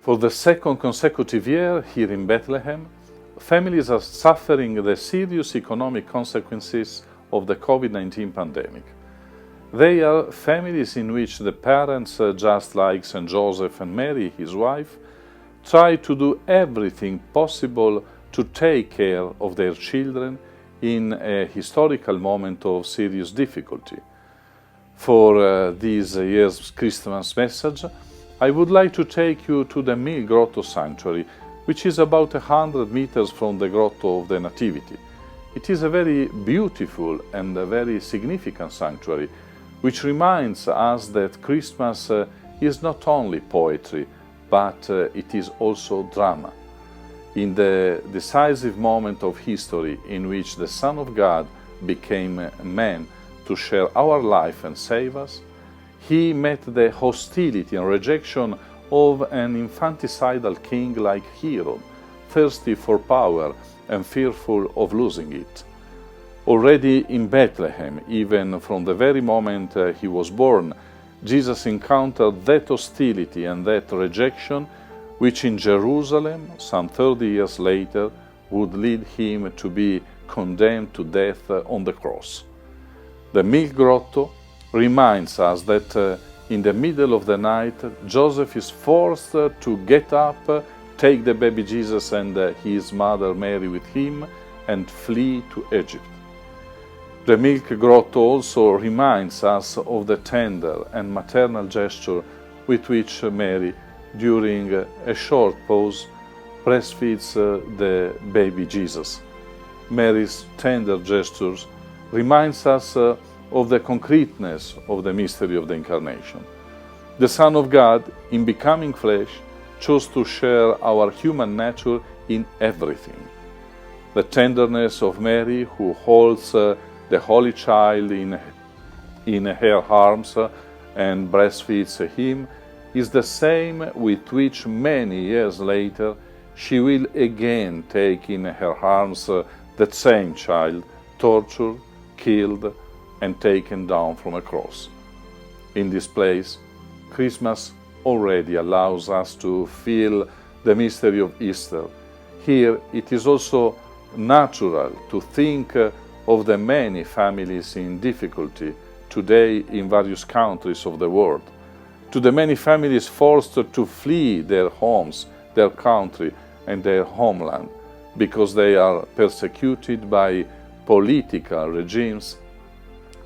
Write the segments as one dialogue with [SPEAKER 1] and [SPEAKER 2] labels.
[SPEAKER 1] For the second consecutive year here in Bethlehem, families are suffering the serious economic consequences of the COVID-19 pandemic. They are families in which the parents, just like St. Joseph and Mary, his wife, try to do everything possible to take care of their children in a historical moment of serious difficulty. For this year's Christmas message, I would like to take you to the Milk Grotto Sanctuary, which is about 100 meters from the Grotto of the Nativity. It is a very beautiful and a very significant sanctuary, which reminds us that Christmas is not only poetry, but it is also drama. In the decisive moment of history in which the Son of God became a man to share our life and save us, he met the hostility and rejection of an infanticidal king like Herod, thirsty for power and fearful of losing it. Already in Bethlehem, even from the very moment he was born, Jesus encountered that hostility and that rejection, which in Jerusalem, some 30 years later, would lead him to be condemned to death on the cross. The Milk Grotto reminds us that in the middle of the night, Joseph is forced to get up, take the baby Jesus and his mother Mary with him, and flee to Egypt. The Milk Grotto also reminds us of the tender and maternal gesture with which Mary, during a short pause, breastfeeds the baby Jesus. Mary's tender gestures reminds us of the concreteness of the mystery of the Incarnation. The Son of God, in becoming flesh, chose to share our human nature in everything. The tenderness of Mary, who holds the Holy Child in her arms and breastfeeds him, is the same with which many years later she will again take in her arms that same child, tortured, killed, and taken down from a cross. In this place, Christmas already allows us to feel the mystery of Easter. Here it is also natural to think of the many families in difficulty today in various countries of the world, to the many families forced to flee their homes, their country, and their homeland because they are persecuted by political regimes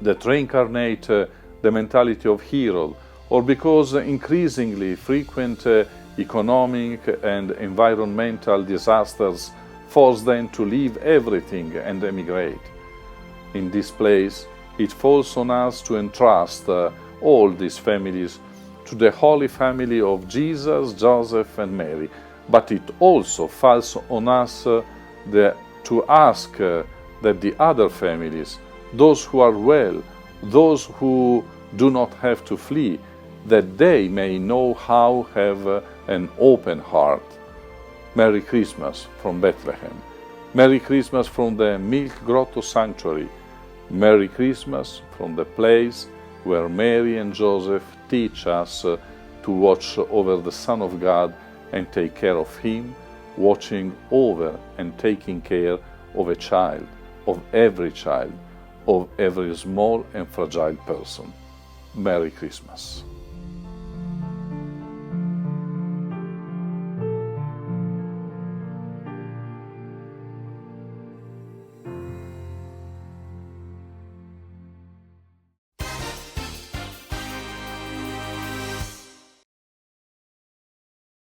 [SPEAKER 1] that reincarnate the mentality of Herod, or because increasingly frequent economic and environmental disasters force them to leave everything and emigrate. In this place, it falls on us to entrust all these families to the Holy Family of Jesus, Joseph, and Mary, but it also falls on us to ask that the other families, those who are well, those who do not have to flee, that they may know how to have an open heart. Merry Christmas from Bethlehem. Merry Christmas from the Milk Grotto Sanctuary. Merry Christmas from the place where Mary and Joseph teach us to watch over the Son of God and take care of him, watching over and taking care of a child, of every small and fragile person. Merry Christmas.